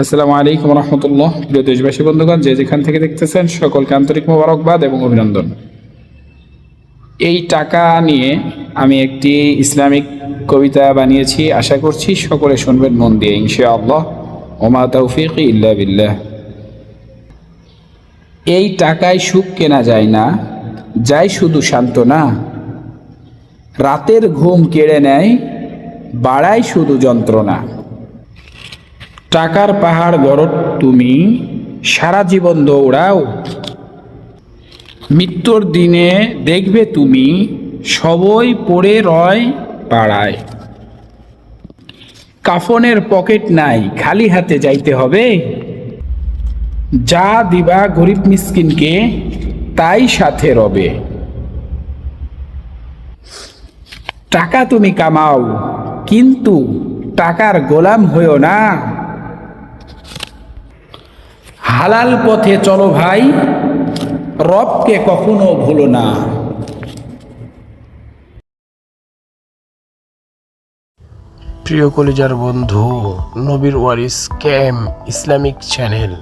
আসসালামু আলাইকুম রহমতুল্লাহ। প্রিয় দেশবাসী বন্ধুগণ, যে যেখান থেকে দেখতেছেন সকলকে আন্তরিক মোবারকবাদ এবং অভিনন্দন। এই টাকা নিয়ে আমি একটি ইসলামিক কবিতা বানিয়েছি, আশা করছি সকলে শুনবেন মন দিয়ে ইনশাআল্লাহ। ওমা তৌফিক ইল্লা বিল্লাহ। এই টাকায় সুখ কেনা যায় না, যায় শুধু সান্ত্বনা। রাতের ঘুম কেড়ে নেয়, বাড়ায় শুধু যন্ত্রণা। টাকার পাহাড় গড় তুমি, সারা জীবন দৌড়াও। মৃত্যুর দিনে দেখবে তুমি, সবই পড়ে রয় পাড়ায়। কাফনের পকেট নাই, খালি হাতে যাইতে হবে। যা দিবা গরিব মিসকিনকে, তাই সাথে রবে। টাকা তুমি কামাও, কিন্তু টাকার গোলাম হইও না। হালাল পথে চলো ভাই, রবকে কখনো ভুলো না। প্রিয় কলিজার বন্ধু, নবীর ওয়ারিস ক্যাম্প ইসলামিক চ্যানেল